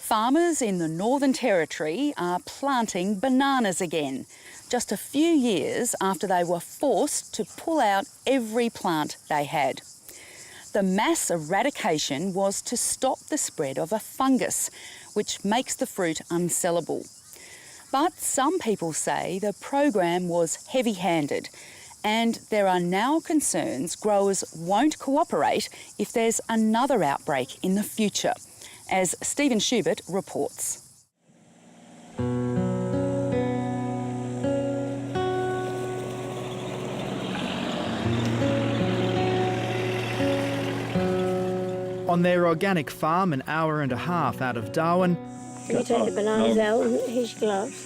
Farmers in the Northern Territory are planting bananas again, just a few years after they were forced to pull out every plant they had. The mass eradication was to stop the spread of a fungus, which makes the fruit unsellable. But some people say the program was heavy-handed, and there are now concerns growers won't cooperate if there's another outbreak in the future, as Stephen Schubert reports. On their organic farm an hour and a half out of Darwin, Can you take the bananas out with his gloves?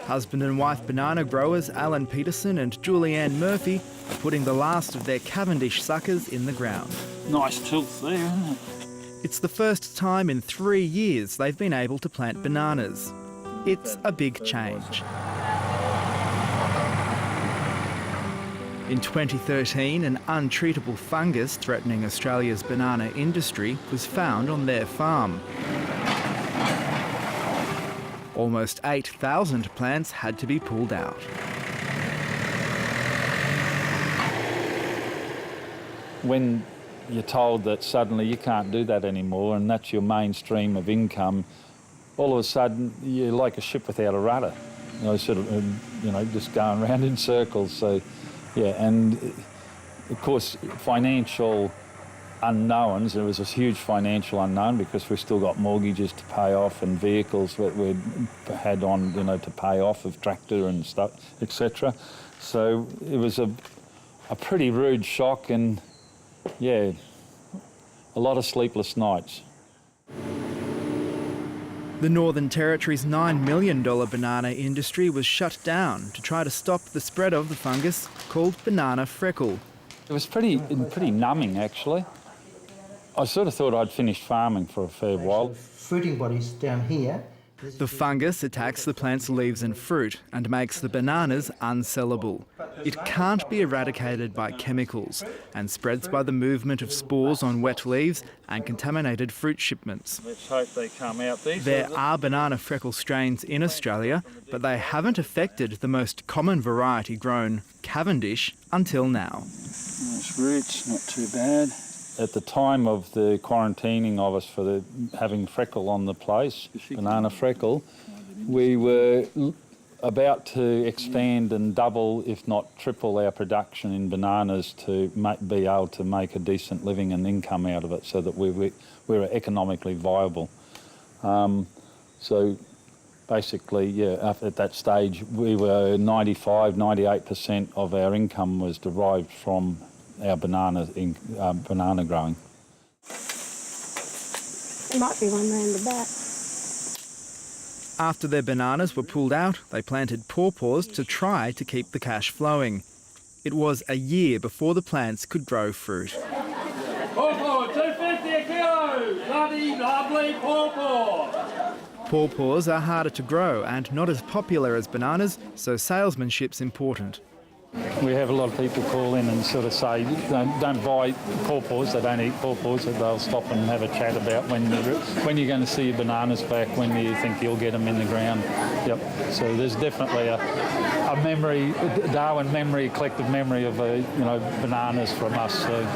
husband and wife banana growers Alan Peterson and Julianne Murphy are putting the last of their Cavendish suckers in the ground. Nice tilth there, isn't it? It's the first time in 3 years they've been able to plant bananas. It's a big change. In 2013, an untreatable fungus threatening Australia's banana industry was found on their farm. Almost 8,000 plants had to be pulled out. When you're told that suddenly you can't do that anymore and that's your main stream of income, all of a sudden you're like a ship without a rudder, just going around in circles. So, yeah, and of course financial unknowns. There was a huge financial unknown because we've still got mortgages to pay off and vehicles that we had on, to pay off of tractor and stuff, etc. So it was a pretty rude shock and, yeah, a lot of sleepless nights. The Northern Territory's $9 million banana industry was shut down to try to stop the spread of the fungus called banana freckle. It was pretty numbing, actually. I sort of thought I'd finished farming for a fair while. Fruiting bodies down here. The fungus attacks the plant's leaves and fruit and makes the bananas unsellable. It can't be eradicated by chemicals and spreads by the movement of spores on wet leaves and contaminated fruit shipments. Let's hope they come out. There are banana freckle strains in Australia, but they haven't affected the most common variety grown, Cavendish, until now. Nice roots, not too bad. At the time of the quarantining of us for having freckle on the place, banana freckle, we were about to expand and double, if not triple, our production in bananas to be able to make a decent living and income out of it so that we were economically viable. So basically, yeah, at that stage, we were 98% of our income was derived from our banana growing. There might be one round the back. After their bananas were pulled out, they planted pawpaws to try to keep the cash flowing. It was a year before the plants could grow fruit. Pawpaw, $2.50 a kilo! Bloody lovely pawpaw! Pawpaws are harder to grow and not as popular as bananas, so salesmanship's important. We have a lot of people call in and sort of say, don't buy pawpaws, they don't eat pawpaws, so they'll stop and have a chat about when you're going to see your bananas back, when do you think you'll get them in the ground. Yep. So there's definitely a memory, Darwin memory, collective memory of bananas from us. So.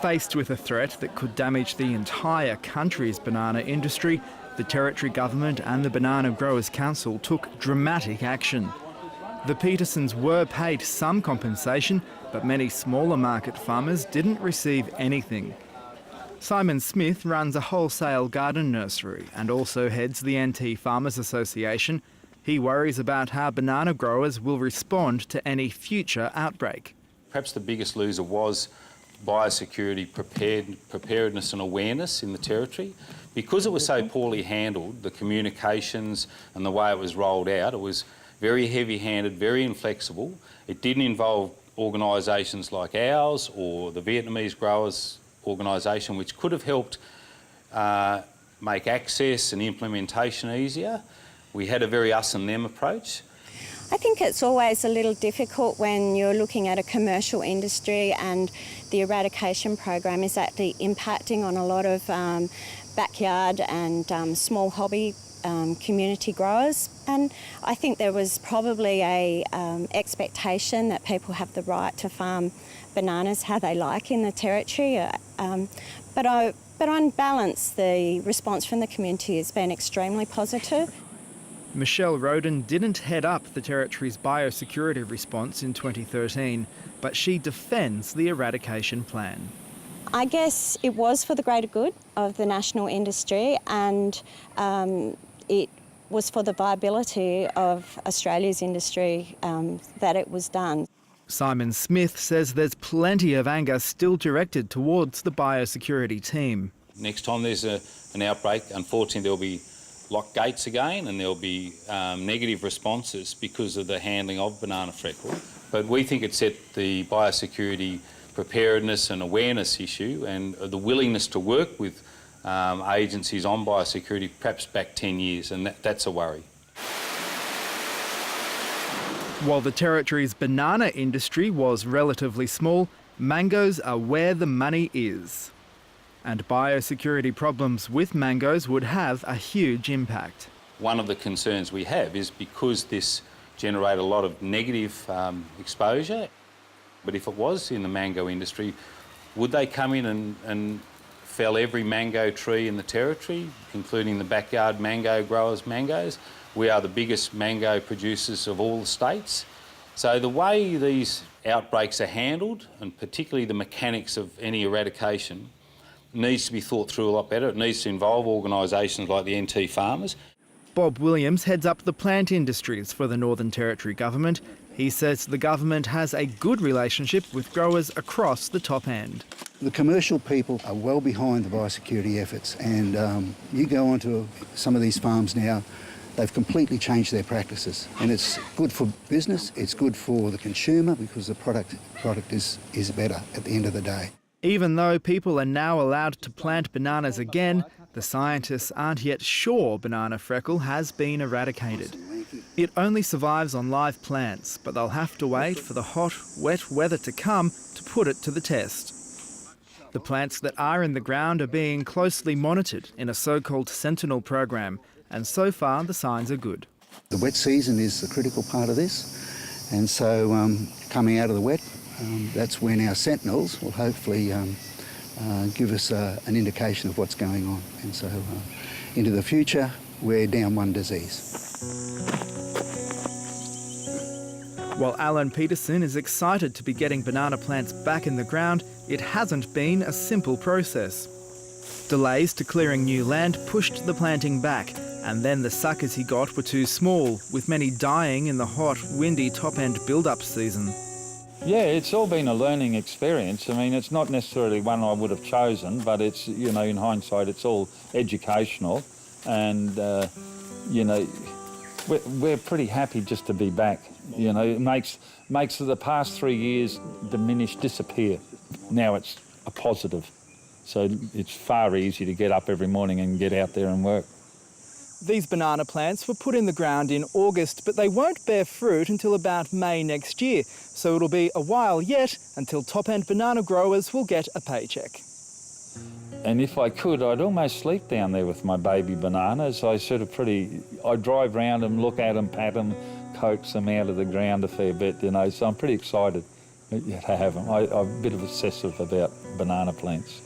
Faced with a threat that could damage the entire country's banana industry, the Territory Government and the Banana Growers Council took dramatic action. The Petersons were paid some compensation, but many smaller market farmers didn't receive anything. Simon Smith runs a wholesale garden nursery and also heads the NT Farmers Association. He worries about how banana growers will respond to any future outbreak. Perhaps the biggest loser was biosecurity preparedness and awareness in the Territory. Because it was so poorly handled, the communications and the way it was rolled out, it was very heavy-handed, very inflexible. It didn't involve organisations like ours or the Vietnamese Growers Organisation, which could have helped make access and implementation easier. We had a very us and them approach. I think it's always a little difficult when you're looking at a commercial industry and the eradication program is actually impacting on a lot of backyard and small hobby community growers, and I think there was probably a expectation that people have the right to farm bananas how they like in the territory, but on balance the response from the community has been extremely positive. Michelle Roden didn't head up the Territory's biosecurity response in 2013, but she defends the eradication plan. I guess it was for the greater good of the national industry, and it was for the viability of Australia's industry that it was done. Simon Smith says there's plenty of anger still directed towards the biosecurity team. Next time there's an outbreak, unfortunately there'll be locked gates again, and there'll be negative responses because of the handling of banana freckle. But we think it set the biosecurity preparedness and awareness issue and the willingness to work with agencies on biosecurity perhaps back 10 years, and that's a worry. While the Territory's banana industry was relatively small, mangoes are where the money is. And biosecurity problems with mangoes would have a huge impact. One of the concerns we have is because this generated a lot of negative exposure, but if it was in the mango industry, would they come in and fell every mango tree in the Territory, including the backyard mango growers' mangoes? We are the biggest mango producers of all the states. So the way these outbreaks are handled, and particularly the mechanics of any eradication, needs to be thought through a lot better. It needs to involve organisations like the NT Farmers. Bob Williams heads up the plant industries for the Northern Territory government. He says the government has a good relationship with growers across the top end. The commercial people are well behind the biosecurity efforts, and you go onto some of these farms now, they've completely changed their practices, and it's good for business, it's good for the consumer because the product is better at the end of the day. Even though people are now allowed to plant bananas again, the scientists aren't yet sure banana freckle has been eradicated. It only survives on live plants, but they'll have to wait for the hot, wet weather to come to put it to the test. The plants that are in the ground are being closely monitored in a so-called Sentinel program, and so far the signs are good. The wet season is the critical part of this, and so coming out of the wet, that's when our sentinels will hopefully give us an indication of what's going on. And so into the future, we're down one disease. While Alan Peterson is excited to be getting banana plants back in the ground, it hasn't been a simple process. Delays to clearing new land pushed the planting back, and then the suckers he got were too small, with many dying in the hot, windy top-end build-up season. Yeah, it's all been a learning experience. I mean, it's not necessarily one I would have chosen, but it's, you know, in hindsight, it's all educational. And, you know, we're pretty happy just to be back. You know, it makes the past 3 years disappear. Now it's a positive. So it's far easier to get up every morning and get out there and work. These banana plants were put in the ground in August, but they won't bear fruit until about May next year. So it'll be a while yet until top-end banana growers will get a paycheck. And if I could, I'd almost sleep down there with my baby bananas. I drive around them, look at them, pat them, coax them out of the ground a fair bit, you know, so I'm pretty excited to have them. I'm a bit of obsessive about banana plants.